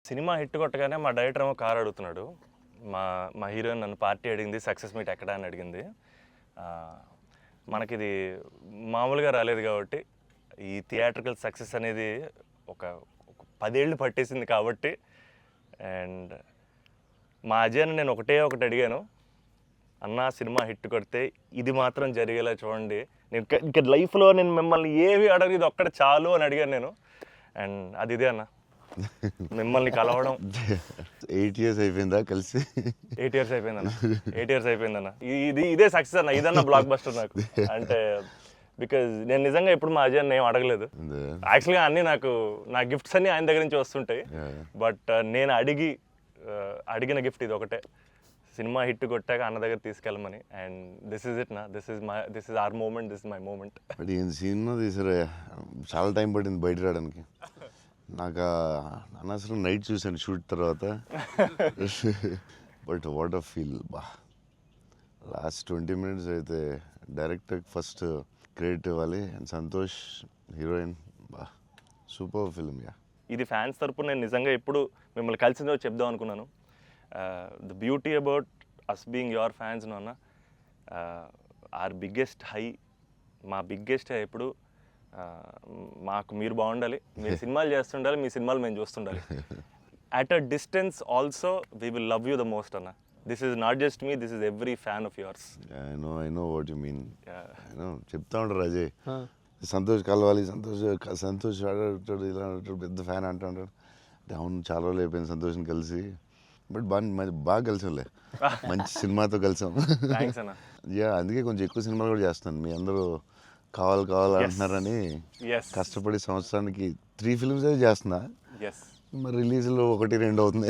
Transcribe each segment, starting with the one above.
Cinema hit కొట్టగానే మా director ఏమో కార్ అడుగుతున్నాడు. మా మా హీరోయిన్ నన్ను పార్టీ అడిగింది, సక్సెస్ మీట్ ఎక్కడ అని అడిగింది. మనకిది మామూలుగా రాలేదు కాబట్టి ఈ థియేట్రికల్ సక్సెస్ అనేది ఒక 10 ఏళ్ళు పట్టేసింది కాబట్టి. అండ్ మా అజయ్ని నేను ఒకటి అడిగాను, అన్న సినిమా హిట్ కొడితే ఇది మాత్రం జరిగేలా చూడండి, నేను ఇంకా లైఫ్లో నేను మిమ్మల్ని ఏవి అడగదు, ఇది ఒక్కటి చాలు అని అడిగాను నేను. అండ్ అది ఇదే అన్న, మిమ్మల్ని కలవడం. 8 years అయిపోయిందా కలిసి? 8 years అయిపోయిందన్న. 8 years అయిపోయిందన్న. ఇదే సక్సెస్ అన్న, ఇదన్న బ్లాక్ బస్టర్ నాకు. అంటే బికాజ్ నేను నిజంగా ఎప్పుడు మా అజయ్ ఏం అడగలేదు. యాక్చువల్గా అన్నీ నా గిఫ్ట్స్ అన్నీ ఆయన దగ్గర నుంచి వస్తుంటాయి. బట్ నేను అడిగిన గిఫ్ట్ ఇది ఒకటే, సినిమా హిట్ కొట్టాక అన్న దగ్గర తీసుకెళ్ళమని. అండ్ దిస్ ఇస్ ఇట్ నా, this is our moment, this is my moment. But ఈయన సినిమా తీసారా, చాలా టైం పట్టింది బయట రావడానికి. నాకు అనవసరం నైట్ చూశాను షూట్ తర్వాత. బట్ వాట్ అ ఫీల్ బా. లాస్ట్ 20 minutes అయితే డైరెక్టర్ ఫస్ట్ క్రెడిట్ ఇవ్వాలి. అండ్ సంతోష్ హీరోయిన్, బా సూపర్ ఫిల్మ్. యా, ఇది ఫ్యాన్స్ తరపున నేను నిజంగా ఎప్పుడు మిమ్మల్ని కలిసిందో చెప్దాం అనుకున్నాను. The beauty about us being your fans అన్న, ఆర్ బిగ్గెస్ట్ హై, మా బిగ్గెస్ట్ హై ఎప్పుడు మాకు మీరు బాగుండాలి, మీరు సినిమాలు చేస్తుండాలి, మీ సినిమాలు మేము చూస్తుండాలి. At a distance also we will love you the most అన్న. This is not just me, this is every fan of yours. I know what you mean. చెప్తా ఉంటారు అజయ్, సంతోష్ కలవాలి, సంతోష్ ఆడాడు, ఇలా ఆడాడు, పెద్ద ఫ్యాన్ అంటాడు. అవును, చాలా రోజులు అయిపోయింది సంతోష్ని కలిసి. బట్ బాగా కలిసాంలే, మంచి సినిమాతో కలిసాం. యా, అందుకే కొంచెం ఎక్కువ సినిమాలు కూడా చేస్తాను. మీ అందరూ కావాలి అంటున్నారని కష్టపడి సంవత్సరానికి 3 films అయితే చేస్తున్నా. మరి రిలీజ్లో 1-2 అవుతుంది.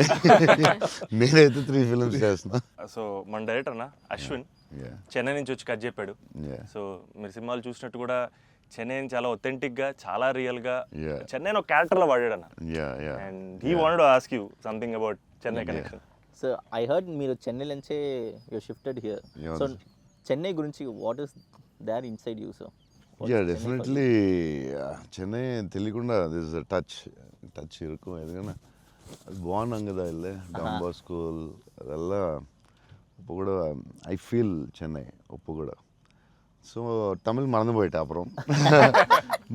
నేనైతే 3 films చేస్తున్నా. సో మన డైరెక్టర్ అన్న అశ్విన్ చెన్నై నుంచి వచ్చి కథ చెప్పాడు. సో మీరు సినిమాలు చూసినట్టు కూడా చెన్నైని చాలా ఒథెంటిక్గా, చాలా రియల్గా చెన్నైని ఒక క్యారెక్టర్లో వాడాడు అన్న. And he wanted to ask you something about Chennai connection. So I heard మీరు చెన్నై నుంచే you shifted here. So Chennai గురించి what is there inside you? So yeah, definitely Chennai తెలియకుండా దిస్ టచ్ ఇరుకు. ఎందుకన్నా అది బాగున్నాం కదా, వెళ్ళే డాన్ బాస్కో ಅದೆಲ್ಲ இப்போ கூட ஐ ஃபீல் சென்னை இப்போ கூட. ஸோ தமிழ் மறந்து போயிட்டேன் அப்புறம்.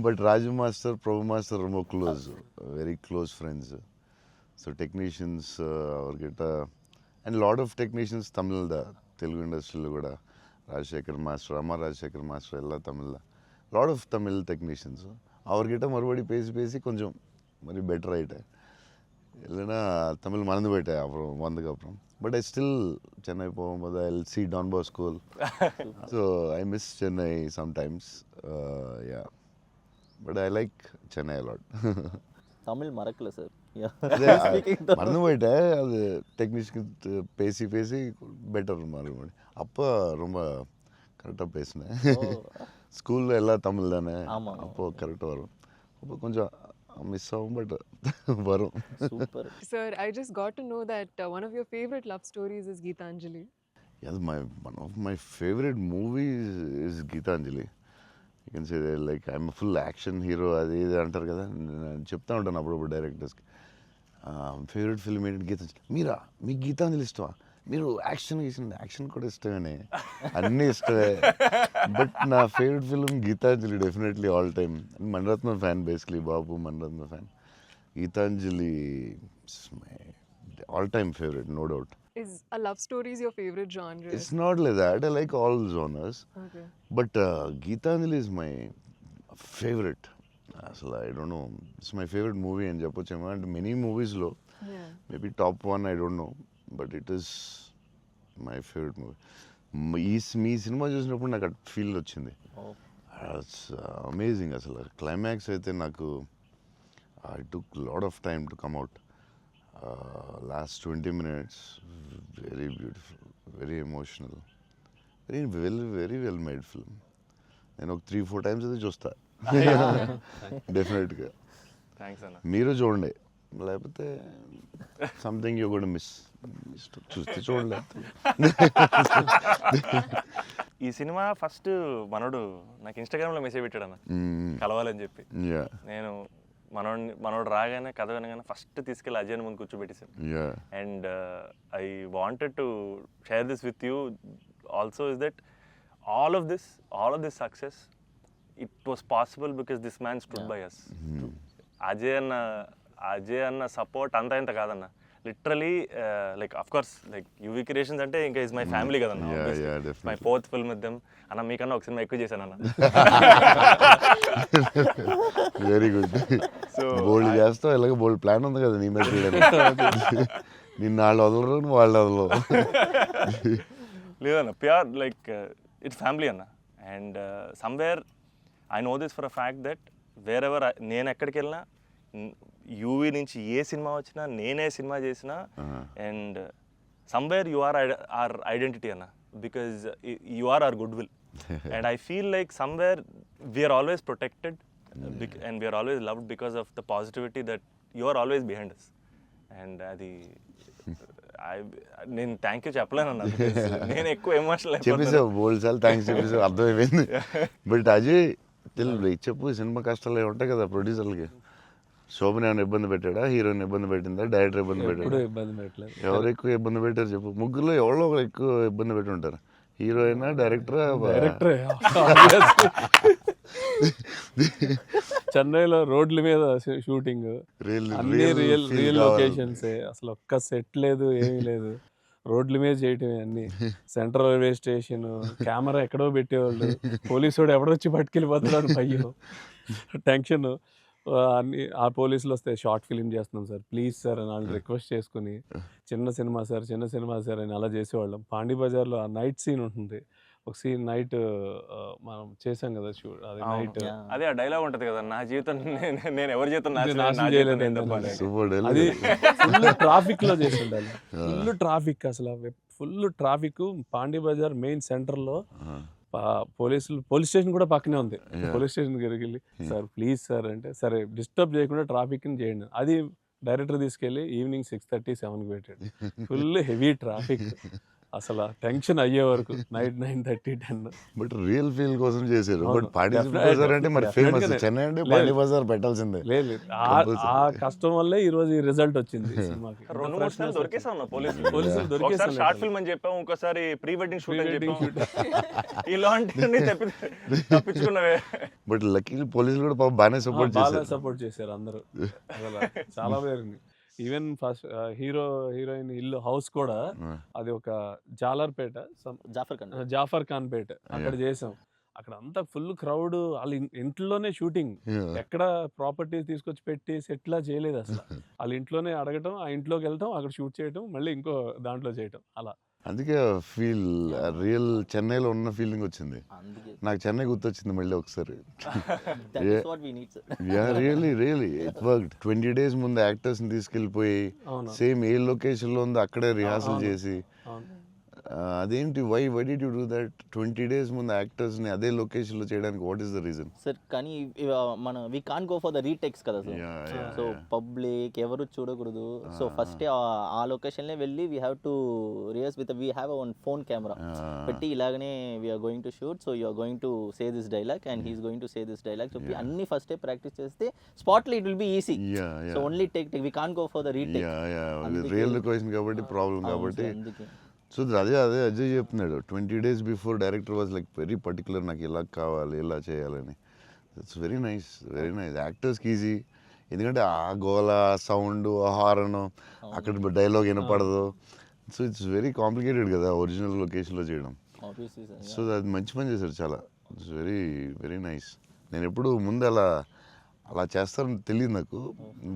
But Raju master, Prabhu master ரொம்ப close, very close friends. So technicians அவர்கிட்ட and lot of technicians Tamil దా, తెలుగు ఇండస్ట్రీలో కూడా ராஜசேகர் மாஸ்டர், அம்மா ராஜசேகர் மாஸ்டர் எல்லாம் தமிழில் லாட் ஆஃப் தமிழ் டெக்னீஷியன்ஸு. அவர்கிட்ட மறுபடி பேசி கொஞ்சம் மாதிரி பெட்டர் ஆகிட்டேன். இல்லைன்னா தமிழ் மறந்து போயிட்டேன் அப்புறம் வந்ததுக்கப்புறம். பட் ஐ ஸ்டில் சென்னை போகும்போது I will see Don Bosco. So I miss Chennai sometimes. Yeah, but I like Chennai a lot. Tamil மறக்கல சார், மறந்து போயிட்டேன். அது டெக்னீஷியன் பேசி பெட்டர் மறுபடி. அப்போ ரொம்ப கரெக்டாக பேசினேன். ஸ்கூலில் எல்லாம் தமிழ் தானே, அப்போது கரெக்டாக வரும். அப்போ கொஞ்சம் மிஸ் ஆகும், பட் வரும். Super. Sir, I just got to know that one of your favorite love stories is Geetanjali. Yeah, one of my favorite movies is Geetanjali. You can say that, like, I'm a full action hero. అది ఇది అంటారు కదా, నేను చెప్తా ఉంటాను అప్పుడప్పుడు డైరెక్టర్స్కి. Favourite film ఏంటి? గీతాంజలి. మీరా, మీకు గీతాంజలి ఇష్టమా? మీరు యాక్షన్ కూడా ఇష్టమే, అన్నీ ఇష్టమే. బట్ నా favourite film Geethanjali, definitely all time. Maniratnam fan, basically బాబు Maniratnam fan. Geethanjali my all time favourite, no doubt. Is a love story is your favorite genre? It's not like that. I like all genres. Okay. But Geetanjali is my favorite. Asla, I don't know. It's my favorite movie అని చెప్పొచ్చేమో. అంటే many మూవీస్లో maybe top 1, I don't know. But it is my favorite movie. Me cinema చూసినప్పుడు నాకు at feel వచ్చింది. It's amazing. అసలు climax అయితే నాకు I took lot of time to come out. Last 20 minutes, very beautiful, very emotional, very well made film. నేను ఒక 3-4 times అయితే చూస్తా డెఫినెట్గా. థ్యాంక్స్ అన్న. మీరు చూడండి, లేకపోతే సంథింగ్ యూ కూడా మిస్. చూస్తే చూడండి. ఈ సినిమా ఫస్ట్ మనోడు నాకు ఇన్స్టాగ్రామ్లో మెసేజ్ పెట్టాడు అన్న కలవాలని చెప్పి. యా నేను మనోడు రాగానే కథ వినగానే ఫస్ట్ తీసుకెళ్ళి అజయ్ ముందు కూర్చోబెట్టేశాను. Yeah and I wanted to share this with you also is that all of this success, it was possible because this man stood by us. Ajay అన్న సపోర్ట్ అంతా ఇంత కాదన్న, literally like of course like UV creations అంటే ఇంకా is my family కదన్న. My 4th film with them అన్న. మీకన్నా ఒక సినిమా ఎక్కువ చేశాను అన్న. Very good. సో బోల్డ్ చేస్తావు, ఎలాగో బోల్డ్ ప్లాన్ ఉంది కదా నీ మీద. నిన్న వాళ్ళు వదలరు, వాళ్ళు వదలరు. లేదన్న, ప్యూర్ లైక్ ఇట్స్ ఫ్యామిలీ అన్న. And somewhere I know this for a fact that wear ever నేను ఎక్కడికి వెళ్ళినా, యూవీ నుంచి ఏ సినిమా వచ్చినా, నేనే సినిమా చేసినా, and somewhere you are our identity అన్న, because you are our goodwill. And I feel like somewhere we are always protected and we are always loved because of the positivity that you are always behind us. And అది నేను thank you చెప్పలేనన్నా, నేను ఎక్కువ emotional చెప్పేసావు బోల్డ్ సార్లు thanks చెప్పేసావు, అర్థమైపోయింది. But Ajay చెప్పు, cinema కష్టాలు ఏమి ఉంటాయి కదా ప్రొడ్యూసర్లకి. శోభన్ ఏమైనా ఇబ్బంది పెట్టాడా, హీరోయిన్ ఇబ్బంది పెట్టిందా, డైరెక్టర్ ఇబ్బంది పెట్టాడా? ఎవరు ఎక్కువ ఇబ్బంది పెట్టారు చెప్పు? ముగ్గురులో ఎవరో ఒకరు ఎక్కువ ఇబ్బంది పెట్టి ఉంటారు. హీరోయినా, డైరెక్టరా? చెన్నైలో రోడ్ల మీద షూటింగ్, అన్ని రియల్ లొకేషన్స్, అసలు ఒక్క సెట్ లేదు, ఏమీ లేదు, రోడ్ల మీద చేయటమే అన్ని. సెంట్రల్ రైల్వే స్టేషన్, కెమెరా ఎక్కడో పెట్టేవాళ్ళు, పోలీసు వాడు ఎవడొచ్చి పట్టుకెళ్ళిపోతున్నాడు, భయం, టెన్షన్. అన్ని ఆ పోలీసులు వస్తే షార్ట్ ఫిలిం చేస్తున్నాం సార్, ప్లీజ్ సార్ అని వాళ్ళు రిక్వెస్ట్ చేసుకుని, చిన్న సినిమా సార్ అని అలా చేసేవాళ్ళం. పాండీ బజార్లో ఆ నైట్ సీన్ ఉంటుంది, ఒక సీన్ నైట్ మనం చేసాం కదా షూట్, అది నైట్, అదే ఆ డైలాగ్ ఉంటుంది కదా, నా జీవితం నేను ఎవరి జీవితం నాశనం చేయలేదు, అది ఫుల్ ట్రాఫిక్ లో చేసి ఉండాలి. ఫుల్ ట్రాఫిక్, అసలు full traffic. Pondy Bazaar main centre లో పోలీస్ స్టేషన్ కూడా పక్కనే ఉంది. పోలీస్ స్టేషన్ దగ్గరికి వెళ్ళి సార్ ప్లీజ్ సార్ అంటే, సరే డిస్టర్బ్ చేయకుండా ట్రాఫిక్ ని చేయండి. అది డైరెక్టర్ తీసుకెళ్ళి ఈవినింగ్ 6:30, 7కి పెట్టాడు. ఫుల్ హెవీ ట్రాఫిక్, అసలు టెన్షన్ అయ్యే వరకు నైట్ 9:30, 10. బట్ రియల్ ఫీల్ కోసం చేశారు. బట్ పాండీ బజార్ అంటే మరి ఫేమస్, చెన్నై అంటే పాండీ బజార్ పెట్టాల్సిందే. లేదు, ఆ కష్టం వల్లే ఈ రోజు ఈ రిజల్ట్ వచ్చింది సినిమాకి. 2-3 సార్లు దొరికేసాం పోలీసులు. ఒకసారి షార్ట్ ఫిల్మ్ అని చెప్పాం, ఇంకోసారి ప్రీ వెడ్డింగ్ షూట్ అని చెప్పాం. ఇలాంటివన్నీ తప్పించుకున్నవే. బట్ లక్కీ పోలీసులు కూడా బాగానే సపోర్ట్ చేశారు అందరూ, చాలా పేరుంది. ఈవెన్ ఫస్ట్ హీరోయిన్ ఇల్లు హౌస్ కూడా అది ఒక జాలర్పేట, జాఫర్ ఖాన్ పేట, అక్కడ చేసాం. అక్కడ అంతా ఫుల్ క్రౌడ్, వాళ్ళ ఇంట్లోనే షూటింగ్, ఎక్కడ ప్రాపర్టీస్ తీసుకొచ్చి పెట్టి సెట్లా చేయలేదు అసలు. వాళ్ళ ఇంట్లోనే అడగటం, ఆ ఇంట్లోకి వెళ్తాం, అక్కడ షూట్ చేయటం, మళ్ళీ ఇంకో దాంట్లో చేయటం, అలా. అందుకే ఫీల్ రియల్ చెన్నైలో ఉన్న ఫీలింగ్ వచ్చింది నాకు. చెన్నై గుర్తొచ్చింది మళ్ళీ ఒకసారి. Really it worked. 20 days ముందు యాక్టర్స్ని తీసుకెళ్ళిపోయి సేమ్ ఏ లొకేషన్లో ఉందో అక్కడే రిహార్సల్ చేసి, అదేంటి why did you do that? 20 days ముందు యాక్టర్స్ని అదే లొకేషన్లో చేయడానికి what is the reason sir? కానీ మన we can't go for the retakes కదా సార్. సో పబ్లిక్ ఎవరు చూడకూడదు. సో ఫస్ట్ ఆ లొకేషన్లే వెళ్ళి we have to rehearse with we have one phone camera పెట్టి, ఇలాగనే we are going to shoot, so you're going to say this dialogue and he's going to say this dialogue చెప్పి అన్ని ఫస్టే ప్రాక్టీస్ చేస్తే స్పాట్లో it will be easy. So only take we can't go for the retake. Real location కాబట్టి problem కాబట్టి. So అదే అజయ్ చెప్తున్నాడు, 20 days before director was like very particular, నాకు ఇలా కావాలి, ఇలా చేయాలని. ఇట్స్ వెరీ నైస్ యాక్టర్స్కి ఈజీ. ఎందుకంటే ఆ గోల, సౌండ్, హారన్, అక్కడ డైలాగ్ వినపడదు. సో ఇట్స్ వెరీ కాంప్లికేటెడ్ కదా ఒరిజినల్ లొకేషన్లో చేయడం. సో అది మంచి పని చేశారు చాలా. It's very nice. నేను ఎప్పుడు ముందు అలా చేస్తారని తెలియదు నాకు,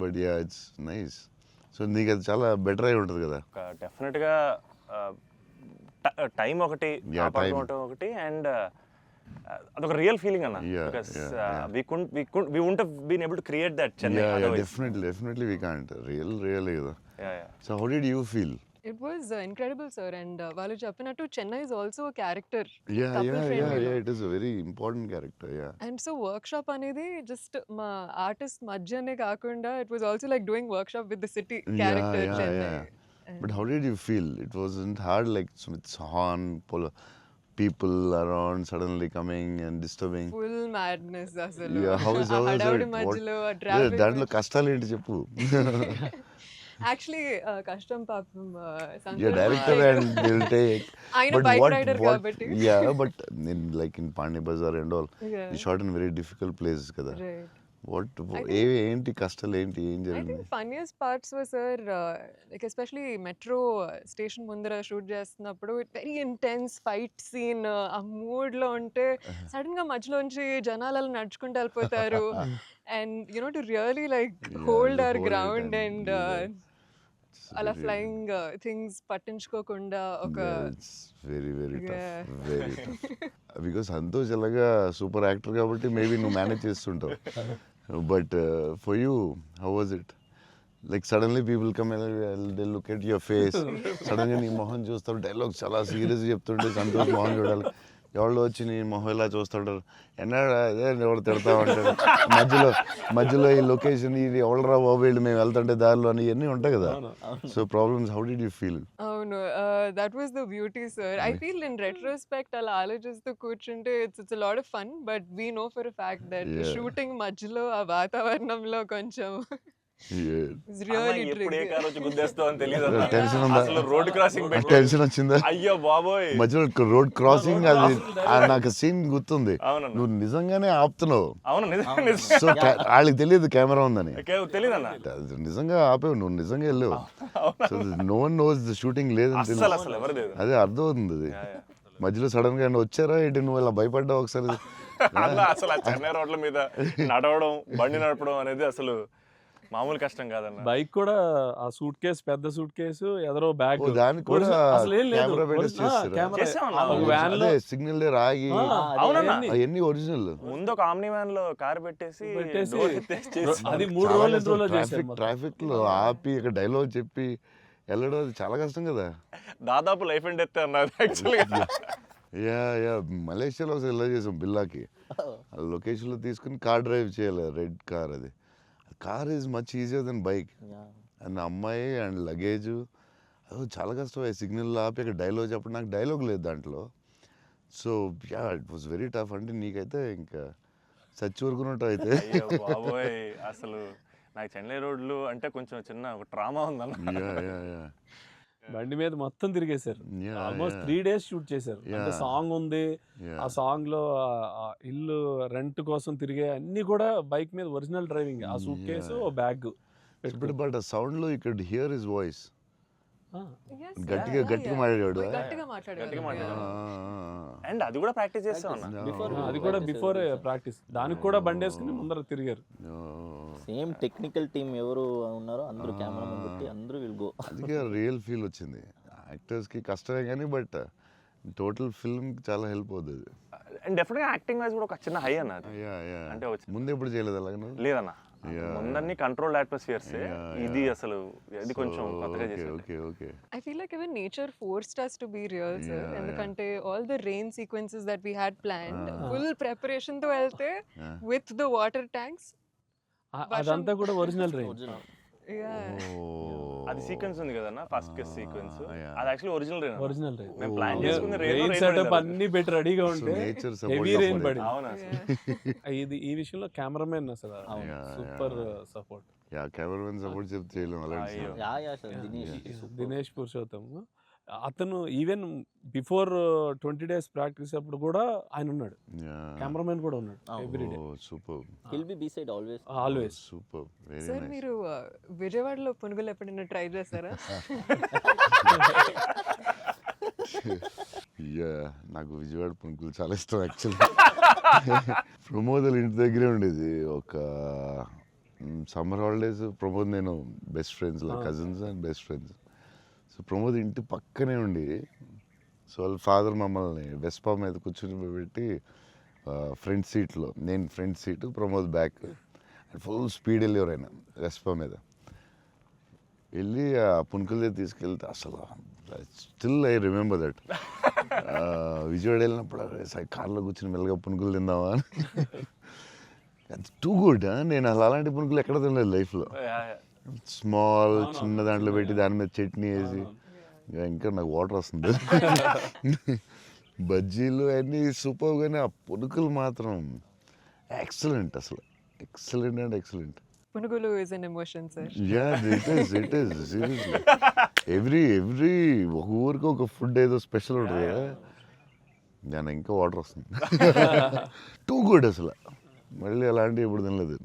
but yeah it's nice. So నీకు అది చాలా బెటర్ అయి ఉంటుంది కదా. డెఫినెట్గా టైం ఒకటి, ఒకటి, అండ్ అదొక రియల్ ఫీలింగ్ అన్న. Because we wouldn't have been able to create that Chennai otherwise. Definitely we can't. Really కదా. So how did you feel? It was incredible, sir. And వాళ్ళు చెప్పినట్టు Chennai is also a character. Yeah, it is a very important character. And so workshop అనేది just మా artist మధ్యనే కాకుండా it was also like doing workshop with the city character Chennai. But how did you feel? It wasn't hard, like it's horn, people around suddenly coming and disturbing. Full madness అసలు. Yeah, how is ఆ it? హడావుడి What- మధ్యలో ఆ Yeah, traffic దాంట్లో కష్టాలు ఏంటి చెప్పు. Actually కష్టం పాపం Yeah, director and they'll take. ఆయన But bike what, rider what, కాబట్టి. yeah, but like in Pani Bazaar and all, Yeah. you shot in very difficult places కదా. Right. What, ఏంటి కష్టాలు ఏంటి, ఏం I జరిగింది? think funniest parts were, sir, like especially metro station ముందర shoot చేస్తున్నప్పుడు very intense fight scene ఆ mood లో ఉంటే సడన్ గా మధ్యలోంచి జనాలు అలా నడుచుకుంటూ వెళ్ళిపోతారు and you know to really like Yeah, hold to our hold it ground and and do that. It's అలా very- ఫ్లయింగ్ థింగ్స్ పట్టించుకోకుండా ఒక Yeah, it's very very Yeah. tough, very tough. Because Santosh ఎలాగా సూపర్ యాక్టర్ కాబట్టి maybe నువ్వు manage చేస్తుంటావు. But for you how was it? Like suddenly people come they look at your face, సడన్గా నీ మొహం చూస్తారు, డైలాగ్ చాలా సీరియస్ చెప్తుంటే సంతోష్ మొహం చూడాలి, ఎవరు వచ్చి నీ మొహం ఇలా చూస్తుంటారు, ఎన్నాడా అదే ఎవరు తిడతా ఉంటాడు, మధ్యలో ఈ లొకేషన్ ఇది ఎవడరా బాబు వీళ్ళు మేము వెళ్తుంటే దారిలో అని ఇవన్నీ ఉంటాయి కదా. So problems, how did you feel? అవును that was the beauty sir. I feel in retrospect అలా ఆలోచిస్తూ కూర్చుంటే it's a lot of fun but we know for a fact that Yeah. Shooting మధ్యలో ఆ వాతావరణంలో కొంచెం ఇట్స్ రియల్లీ ఎప్పుడు ఏ car వచ్చి గుద్దేస్తావు అని తెలియదు టెన్షన్ ఉందా? అసలు రోడ్ క్రాసింగ్ పెట్టి టెన్షన్ వచ్చిందా? అయ్యో బాబోయ్. మధ్యలో రోడ్ క్రాసింగ్ అది నాకు సీన్ గుర్తుంది. అవునన్నా. నువ్వు నిజంగానే ఆపుతున్నావు. అవును నిజం సో వాళ్ళకి తెలియదు కెమెరా ఉందని. తెలీదన్న అది నిజంగా ఆపేవు, నువ్వు నిజంగా వెళ్ళావు. So no one knows the shooting లేదని అసలు తెలుసు. అసలు ఎవరు లేదు. అదే అర్థమవుతుంది అది. మధ్యలో సడన్ గా వచ్చారా ఏంటి, నువ్వు ఇలా భయపడ్డావు ఒకసారి. అలా అసలు ఆ చెన్నై రోడ్ల మీద నడవడం బండి నడపడం అనేది అసలు మామూలు కష్టం కాదన్న. బైక్ కూడా ఆ సూట్ కేసు, పెద్ద సూట్ కేసు, ఎదరో బ్యాగ్, ఓ, దానికి కూడా అసలు ఏం లేదు. కెమెరా పెట్టేసి చేస్తారా? చేసామన్నా. వ్యాన్ లో అదే సిగ్నల్ దగ్గర ఆగి అవునన్నా. అవన్నీ ఒరిజినల్. ముందు ఒక ఆమ్ని వ్యాన్ లో కార్ పెట్టేసి door ఎత్తేసి చేసాం. అది 3 రోజులు 2 రోజులు చేశారు మొత్తం. ట్రాఫిక్ లో ఆపి ఇక్కడ డైలాగ్ చెప్పి వెళ్ళడం అది చాలా కష్టం కదా. దాదాపు లైఫ్ అండ్ డెత్ అన్నది యాక్చువల్గా. యా మలేషియాలో ఒకసారి ఇలా చేసాం బిల్లాకి. లొకేషన్లో తీసుకుని కార్ డ్రైవ్ చేయాలి, రెడ్ కార్. అది car is much easier than bike. And అమ్మాయి అండ్ లగేజ్ అది చాలా కష్టం. సిగ్నల్ ఆపి ఇక్కడ డైలాగ్ చెప్పడం, నాకు డైలాగ్ లేదు దాంట్లో. So yeah it was very tough. అంటే నీకైతే ఇంకా చచ్చి ఊరుకున్నట్టు అయితే. అయ్యో బాబోయ్, అసలు నాకు చెన్నై రోడ్లు అంటే కొంచెం చిన్న ఒక ట్రామా ఉందన్న. యా బండి మీద మొత్తం తిరిగేశారు. Yeah, almost yeah. 3 days shoot చేశారు. అంటే Yeah. సాంగ్ ఉంది, Yeah. ఆ సాంగ్ లో ఆ ఇల్లు రెంట్ కోసం తిరిగే అన్ని కూడా బైక్ మీద ఒరిజినల్ డ్రైవింగ్. ఆ సూట్ కేసు, బ్యాగ్ బట్ ఆ సౌండ్ లో ఇక్కడ హియర్ హిస్ వాయిస్. Yes, గట్టిగా yeah, గట్టిగా yeah. మాట్లాడాడు. గట్టిగా గట్టిగా మాట్లాడారు. మాట్లాడారు. అండ్ అది కూడా ప్రాక్టీస్ చేస్తాం అన్న. అది కూడా బిఫోర్ ప్రాక్టీస్. దానికి కూడా బండి వేసుకుని ముందర తిరిగారు. సేమ్ టెక్నికల్ టీమ్ ఎవరు ఉన్నారో అందరూ కెమెరామెన్ పెట్టి అందరూ విల్ గో. అందుకే రియల్ ఫీల్ వచ్చింది. యాక్టర్స్కి కష్టమే కానీ బట్ టోటల్ ఫిల్మ్ చాలా హెల్ప్ అవుతుంది. అండ్ డెఫినెట్ గా యాక్టింగ్ వైజ్ కూడా ఒక చిన్న హై అన్న అది. అంటే వచ్చింది. ముందు ఎప్పుడు చేయలేదు అలాగే. లేదన్న, ముందన్ని కంట్రోల్ అట్మాస్ఫియర్స్. ఇది అసలు ఇది కొంచెం కొత్తగా చేసాం. Okay I feel like even nature forced us to be real, sir. Yeah, ఎందుకంటే all the rain sequences that we had planned, full preparation తో వెళ్తే with the water tanks. అదంతా కూడా ఒరిజినల్ డ్రైవింగ్. ఒరిజినల్. Yeah. అది sequence ఉంది కదన్న, first case sequence. yeah. అది actually original rain. Original driving. మేము ప్లాన్ చేసుకుంది రెయిన్ సెటప్ అన్ని పెట్టి రెడీగా ఉంటే నేచర్ హెవీ రెయిన్ పడింది. అవునా ఇది ఈ విషయంలో కెమెరామెన్ అసలు super support. Yeah cameraman support చెప్తే చేయలేము అలాంటి. అయ్యో. యా సార్ దినేష్ పురుషోత్తం అతను ఈవెన్ బిఫోర్ 20 days ప్రాక్టీస్ అప్పుడు కూడా ఆయన ఉన్నాడు. కెమెరామెన్ కూడా ఉన్నాడు every day. Super will be beside always. Always. Super very sir nice. మీరు విజయవాడలో పునుగులు ఎప్పుడైనా ట్రై చేస్తారా? యా నాకు విజయవాడ పునుకులు చాలా ఇష్టం యాక్చువల్లీ. ప్రమోద్ ఇంటి దగ్గరే ఉండేది. ఒక సమ్మర్ హాలిడేస్ ప్రమోద్ నేను best friends, cousins and best friends. So Pramod ఇంటి పక్కనే ఉండి, సో వాళ్ళ ఫాదర్ మమ్మల్ని వెస్పా మీద కూర్చొని పెట్టి ఫ్రంట్ సీట్లో, నేను front seat, Pramod back, full speed వెళ్ళేవారు ఆయన వెస్పా మీద. వెళ్ళి ఆ పునుకుల దగ్గర తీసుకెళ్తే అసలు still I remember that. Vijayawada వెళ్ళినప్పుడు కార్లో కూర్చొని మెల్లగా పునుకులు తిందామా అని. Too good. నేను అసలు అలాంటి పునుకులు ఎక్కడ తినలేదు లైఫ్లో. స్మాల్ చిన్న దాంట్లో పెట్టి దాని మీద చట్నీ వేసి ఇంకా నాకు వాటర్ వస్తుంది. బజ్జీలు అన్నీ సూపర్, కానీ ఆ పునుకులు మాత్రం ఎక్సలెంట్, అసలు ఎక్సలెంట్ అండ్ ఎక్సలెంట్. పునుగులు is an emotion sir. Yeah it is seriously. Every ఒక ఊరికి ఒక ఫుడ్ ఏదో స్పెషల్ ఉంటుంది కదా, దాని ఇంకా వాటర్ వస్తుంది. టూ గుడ్ అసలు. మళ్ళీ అలాంటివి ఎప్పుడు తినలేదు.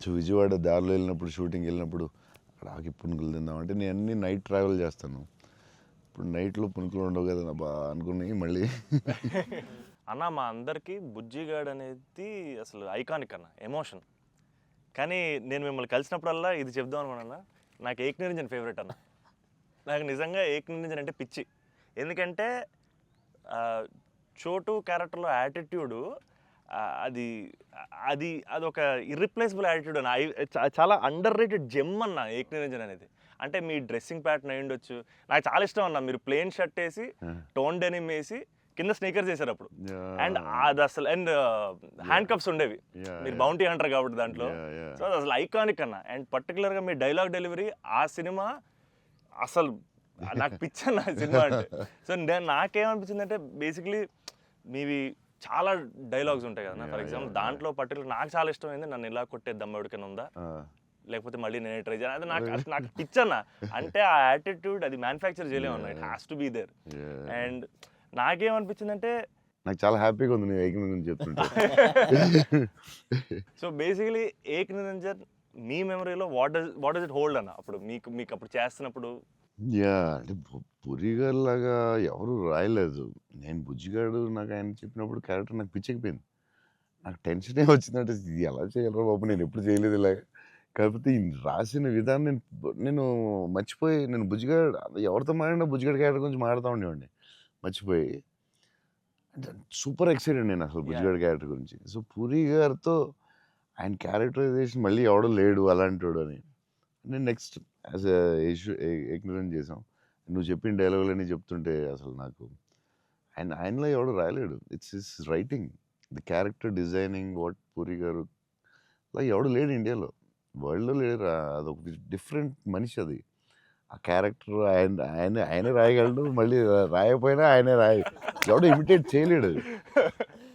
సో విజయవాడ దారిలో వెళ్ళినప్పుడు, షూటింగ్ వెళ్ళినప్పుడు అక్కడ ఆకి పునుకులు తిందామంటే, నేను అన్ని నైట్ ట్రావెల్ చేస్తాను. ఇప్పుడు నైట్లో పునుకులు ఉండవు కదా బా అనుకుని మళ్ళీ. అన్న మా అందరికీ బుజ్జిగాడ్ అనేది అసలు ఐకానిక్ అన్న, ఎమోషన్. కానీ నేను మిమ్మల్ని కలిసినప్పుడల్లా ఇది చెప్దాం అనుకున్నా, నాకు ఏక్ నిరంజన్ ఫేవరెట్ అన్న. నాకు నిజంగా ఏక్ నిరంజన్ అంటే పిచ్చి. ఎందుకంటే చోటు క్యారెక్టర్లో యాటిట్యూడు అది అది అదొక ఇర్రిప్లేసబుల్ యాటిట్యూడ్ అన్న. చాలా అండర్ రేటెడ్ జెమ్ అన్న ఏక్ నిరంజన్ అనేది. అంటే మీ డ్రెస్సింగ్ ప్యాటర్న్ అయి ఉండొచ్చు, నాకు చాలా ఇష్టం అన్న. మీరు ప్లెయిన్ షర్ట్ వేసి టోన్ డెనిమ్ వేసి కింద స్నీకర్స్ చేశారు అప్పుడు, అండ్ అది అసలు, అండ్ హ్యాండ్ కప్స్ ఉండేవి. మీరు బౌంటీ అంటారు కాబట్టి దాంట్లో. సో అది అసలు ఐకానిక్ అన్న. అండ్ పర్టికులర్గా మీ డైలాగ్ డెలివరీ ఆ సినిమా అసలు నాకు పిచ్చన్న సినిమా అంటే. సో నాకేమనిపించింది అంటే, బేసిక్లీ మీవి చాలా డైలాగ్స్ ఉంటాయి కదా. ఫర్ ఎగ్జాంపుల్ దాంట్లో పర్టికులర్ నాకు చాలా ఇష్టమైంది, నన్ను ఇలా కొట్టే దమ్మడికైనా ఉందా, లేకపోతే మళ్ళీ నేనే ట్రై చేయాలి, అది నాకు పిచ్చన్న. అంటే ఆ యాటిట్యూడ్ అది మ్యానుఫ్యాక్చర్ చేయలేము అన్న, it has to be there. And నాకేమనిపించిందంటే, నాకు చాలా హ్యాపీగా ఉంది నేను ఏక్ నిరంజన్ చెప్తుంటే. సో బేసికలీ ఏక్ నిరంజన్ మీ మెమరీలో వాట్ డస్ ఇట్ హోల్డ్ అన్న? అప్పుడు మీకు అప్పుడు చేస్తున్నప్పుడు. యా అంటే పురిగారు లాగా ఎవరు రాయలేదు. నేను బుజ్జిగాడు నాకు ఆయన చెప్పినప్పుడు క్యారెక్టర్ నాకు పిచ్చెక్కిపోయింది. నాకు టెన్షనే వచ్చిందంటే, ఇది ఎలా చేయాలరా బాబు, నేను ఎప్పుడు చేయలేదు ఇలాగ. కాకపోతే ఈ రాసిన విధానం నేను మర్చిపోయి, నేను బుజ్జిగాడు ఎవరితో మాట్లాడినా బుజ్జిగాడు క్యారెక్టర్ గురించి మాట్లాడుతూ ఉండేవాడిని మర్చిపోయి. అంటే సూపర్ ఎక్సైటెడ్ నేను అసలు బుజ్జిగాడు క్యారెక్టర్ గురించి. సో పూరి గారితో ఆయన క్యారెక్టరైజేషన్ మళ్ళీ ఎవడో లేడు అలాంటి అని నేను నెక్స్ట్ యాజ్ ఎగ్నరెంట్ చేసాం. నువ్వు చెప్పిన డైలాగులన్నీ చెప్తుంటే అసలు నాకు ఆయనలో ఎవడు రాయలేడు. It's his writing, the character designing, what Puri garu అలా ఎవడు లేడు ఇండియాలో, వరల్డ్లో లేడు. అదొక డిఫరెంట్ మనిషి అది. ఆ క్యారెక్టర్ ఆయనే రాయగలడు, మళ్ళీ రాయకపోయినా ఆయనే ఎవడో ఇమిటేట్ చేయలేడు.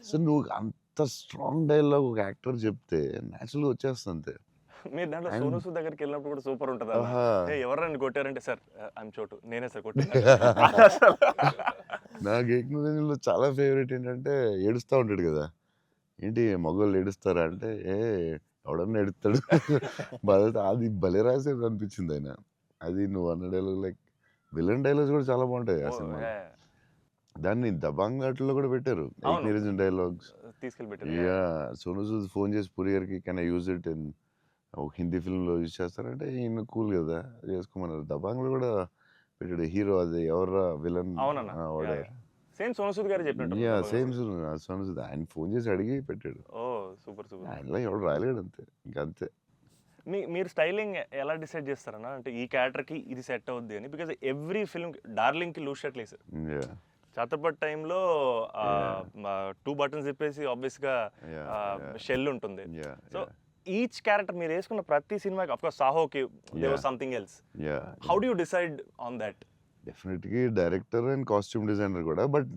సో నువ్వు అంత స్ట్రాంగ్ డైలాగ్ ఒక యాక్టర్ చెప్తే న్యాచురల్గా వచ్చేస్తుంది అంతే. మీరు దాంట్లో సోను సూద్ దగ్గరికి వెళ్ళినప్పుడు కూడా సూపర్ ఉంటుంది. ఎవరైనా కొట్టారంటే, సార్ ఐఎమ్ చోటు, నేనే సార్ కొట్టాను. నాకు ఏక్ నిరంజన్లో చాలా ఫేవరెట్ ఏంటంటే, ఏడుస్తూ ఉంటాడు కదా, ఏంటి మగవాళ్ళు ఏడుస్తారా అంటే, ఎవడన్నా ఏడుస్తాడు. అది భలే రాసేది అనిపించింది ఆయన. అది నువ్వు అన్న డైలాగ్, లైక్ విలన్ డైలాగ్స్ కూడా చాలా బాగుంటాయి ఆ సినిమా. దాన్ని దబాంగ్ ఆటల్లో కూడా పెట్టారు ఏక్ నిరంజన్ డైలాగ్స్ తీసుకెళ్ళి. యా సోను సూద్ ఫోన్ చేసి పూరి గారికి can I use it in ఒక హిందీ ఫిల్మ్లో యూజ్ చేస్తారంటే, ఈయన కూల్ కదా చేసుకోమన్నారు. దబాంగ్లో కూడా పెట్టాడు హీరో, అది ఎవరా విలన్ వాడే. సేమ్ సోను సూద్ గారు చెప్పినట్టు. యా సేమ్ సోను సూద్ ఆయన ఫోన్ చేసి అడిగి పెట్టాడు. సూపర్. ఆయనలో ఎవడు రాయలేడు అంతే, ఇంకంతే. మీరు స్టైలింగ్ ఎలా డిసైడ్ చేస్తారన్నా? అంటే ఈ క్యారెక్టర్కి ఇది సెట్ అవుద్ది అని, బికాజ్ ఎవ్రీ ఫిల్మ్ డార్లింగ్కి లూజ్ షర్ట్ వేసారు. ఛత్రపతి టైంలో 2 బటన్స్ చెప్పేసి ఆబ్వియస్గా షెల్ ఉంటుంది. సో ఈచ్ క్యారెక్టర్ మీరు వేసుకున్న ప్రతి సినిమాకి, ఆఫ్ కోర్స్ సాహోకి there was something else. How do you decide on that? డెఫినెట్గా డైరెక్టర్ అండ్ కాస్ట్యూమ్ డిజైనర్ కూడా, బట్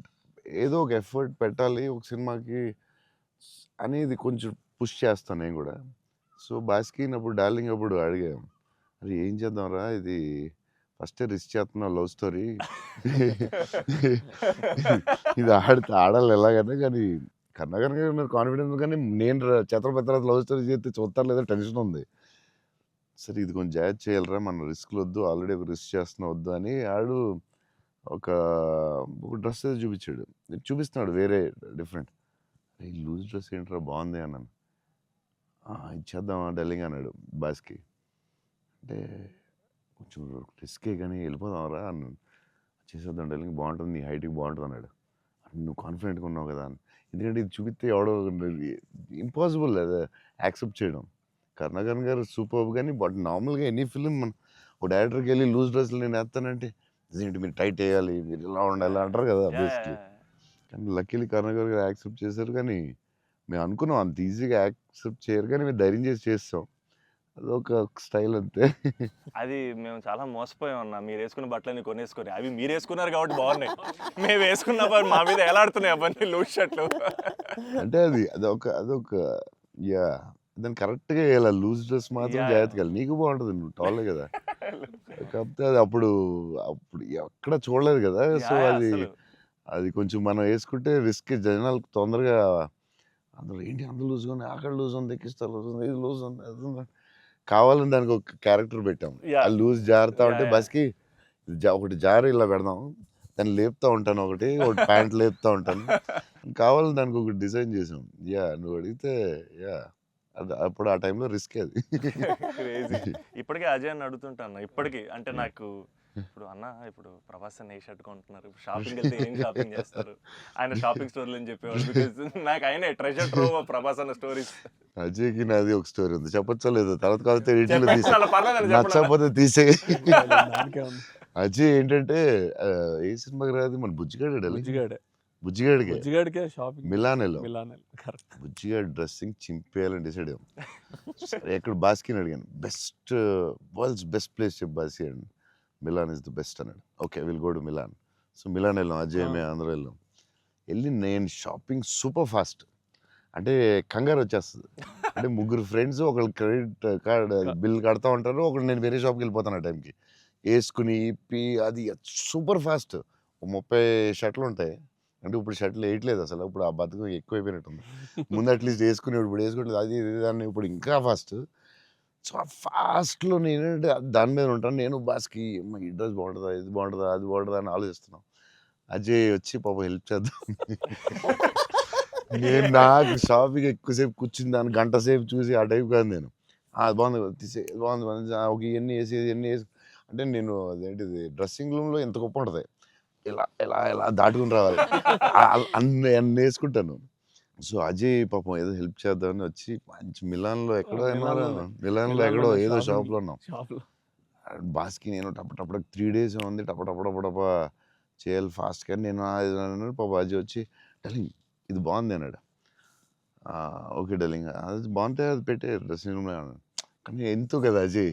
ఏదో ఒక ఎఫర్ట్ పెట్టాలి ఒక సినిమాకి అనేది కొంచెం పుష్ చేస్తాను నేను కూడా. సో బాస్కిన్ అప్పుడు డార్లింగ్ అప్పుడు అడిగాం, అది ఏం చేద్దాంరా, ఇది ఫస్టే రిస్క్ చేస్తున్నావు లవ్ స్టోరీ, ఇది ఆడాలి ఎలాగైనా, కానీ కర్ణాకర్ గారు కాన్ఫిడెన్స్, కానీ నేను ఛత్రపతి లవ్ స్టోరీ చేస్తే చూస్తారు లేదా టెన్షన్ ఉంది. సరే ఇది కొంచెం జాగ్రత్త చేయాలరా, మన రిస్క్లు వద్దు, ఆల్రెడీ ఒక రిస్క్ చేస్తున్నా వద్దు అని ఆడు ఒక డ్రెస్ చూపించాడు, చూపిస్తున్నాడు వేరే డిఫరెంట్. ఈ లూజ్ డ్రెస్ ఏంట్రా బాగుంది అన్నాను. ఇచ్చేద్దామా డార్లింగ్ అన్నాడు బాస్కి. అంటే కొంచెం రిస్కే కానీ వెళ్ళిపోదాంరా అన్నాను. చేసేద్దాం డార్లింగ్, బాగుంటుంది, నీ హైట్కి బాగుంటుంది అన్నాడు. నువ్వు కాన్ఫిడెంట్గా ఉన్నావు కదా అని. ఎందుకంటే ఇది చూపిస్తే ఎవడో ఇంపాసిబుల్ అది యాక్సెప్ట్ చేయడం. కర్ణాకర్ గారు సూపర్, కానీ బట్ నార్మల్గా ఎనీ ఫిలిం మన ఒక డైరెక్టర్కి వెళ్ళి లూజ్ డ్రెస్లు నేను వేస్తానంటే, ఇదేంటి మీరు టైట్ వేయాలి, మీరు ఇలా ఉండాలి అంటారు కదా బేసిక్లీ. కానీ లక్కీలీ కర్ణాకర్ గారు యాక్సెప్ట్ చేశారు. కానీ మేము అనుకున్నాం అంత ఈజీగా యాక్సెప్ట్ చేయరు, కానీ మేము ధైర్యం చేసి చేస్తాం. అదొక స్టైల్ అంతే. అది మేము చాలా మోసపోయాం అన్న. మీరు వేసుకున్న బట్టలన్నీ కొనేసుకొని, అవి మీరు వేసుకున్నారు కాబట్టి బాగున్నాయి. మేము వేసుకున్నప్పుడు మా మీద ఎలాడుతున్నాయి అవన్నీ లూజ్ షర్ట్లు. అంటే అదొక యా దాన్ని కరెక్ట్గా వేయాలి. లూజ్ డ్రెస్ మాత్రం Yeah. జాగ్రత్తగా వేయాలి. నీకు బాగుంటుంది, నువ్వు టాలే కదా. కాకపోతే అది అప్పుడు ఎక్కడ చూడలేదు కదా. సో అది అసలు అది కొంచెం మనం వేసుకుంటే రిస్క్. జనాలకు తొందరగా అందరూ ఏంటి అంత లూజ్గా ఉంది, అక్కడ లూజ్ ఉంది, ఎక్కిస్తా లూజ్ ఉంది, ఇది లూజ్ ఉంది, అది ఉంది. కావాలని దానికి ఒక క్యారెక్టర్ పెట్టాం. Yeah. ఆ లూజ్ జారుతా ఉంటే Yeah. బస్కి ఒకటి జారి ఇలా పెడదాం, దాన్ని లేపుతా ఉంటాను, ఒకటి ప్యాంట్ లేపుతా ఉంటాను. కావాలని దానికి ఒకటి డిజైన్ చేసాం. యా నువ్వు అడిగితే యా అది అప్పుడు ఆ టైంలో రిస్క్ అది. క్రేజీ. ఇప్పటికే అజయ్ అని అడుగుతుంటాను. ఇప్పటికీ అంటే నాకు ఇప్పుడు అన్న ఇప్పుడు ప్రభాస్ అన్న ఏ షర్ట్ కొంటున్నారు, ఇప్పుడు షాపింగ్ వెళ్తే ఏం షాపింగ్ చేస్తారు, ఆయన షాపింగ్ స్టోర్లు అని చెప్పేవాడు. బికాజ్ నాకు ఆయన ట్రెజర్ ట్రో ప్రభాస్ అన్న స్టోరీస్. అజయ్కి నాది ఒక స్టోరీ ఉంది, చెప్పచ్చో లేదో తర్వాత కాకపోతే రీటిలో చెప్పేసి తీసే, అలా పర్లేదని చెప్పండి. నచ్చకపోతే తీసే. దానికే ఉంది. అజయ్ ఏంటంటే ఏ సినిమాకి రాదు మన బుజ్జిగాడే బుజ్జిగాడే బుజ్జిగాడికే బుజ్జిగాడికే షాపింగ్ మిలానేలో మిలాన్ కరెక్ట్. బుజ్జిగాడి డ్రెస్సింగ్ చింపేయాలని డిసైడ్ అయ్యాం. సరే ఎక్కడ బాస్కిని అడిగాను, బెస్ట్ వరల్డ్స్ బెస్ట్ ప్లేస్ చెప్పు బాస్కి అండి. మిలాన్ ఇస్ ద బెస్ట్ అన్నాడు. Okay will go to Milan. So Milan వెళ్ళాం, అజయ్ మేము అందరూ వెళ్ళాం. వెళ్ళి నేను షాపింగ్ సూపర్ ఫాస్ట్, అంటే కంగారు వచ్చేస్తుంది. అంటే ముగ్గురు ఫ్రెండ్స్ ఒకళ్ళు క్రెడిట్ కార్డ్ బిల్ కడతా ఉంటారు, ఒకళ్ళు నేను వేరే షాప్కి వెళ్ళిపోతాను ఆ టైంకి. వేసుకుని ఇప్పి అది సూపర్ ఫాస్ట్. 30 షర్ట్లు ఉంటాయి. అంటే ఇప్పుడు షర్ట్లు వేయట్లేదు అసలు, ఇప్పుడు ఆ బతుకు ఎక్కువైపోయినట్టుంది. ముందు అట్లీస్ట్ వేసుకుని ఇప్పుడు వేసుకోవట్లేదు. అది దాన్ని ఇప్పుడు ఇంకా ఫాస్ట్. సో ఆ ఫాస్ట్లో నేనంటే దాని మీద ఉంటాను. నేను బాస్కి ఈ డ్రెస్ బాగుంటుందా, ఇది బాగుంటుందా, అది బాగుంటుందా అని ఆలోచిస్తున్నాం. అజయ్ వచ్చి పాపం హెల్ప్ చేద్దాం. నేను నాకు షాపింగ్ ఎక్కువసేపు కూర్చుని దాన్ని గంట సేపు చూసి ఆ టైప్ కాదు నేను. అది బాగుంది తీసే, బాగుంది ఒక ఇవన్నీ వేసి ఇవన్నీ వేసి, అంటే నేను అదేంటిది డ్రెస్సింగ్ రూమ్లో ఎంత గొప్ప ఉంటుంది, ఇలా ఇలా ఇలా దాటుకుని రావాలి, అన్ని వేసుకుంటాను. సో అజయ్ పాపం ఏదో హెల్ప్ చేద్దామని వచ్చి మంచి మిలాన్లో ఎక్కడో మిలాన్లో ఎక్కడో ఏదో షాప్లో ఉన్నాం. షాప్లో బాస్కి నేను టపటప్పుడు 3 days ఉంది, టపటపడపడప చేయాలి ఫాస్ట్. కానీ నేను పాప అజయ్ వచ్చి డార్లింగ్ ఇది బాగుంది అన్నాడు. ఓకే డార్లింగ్ అది బాగుంటే అది పెట్టే డ్రెస్సింగ్ రూమ్లో అన్నాడు. కానీ ఎంతో కదా అజయ్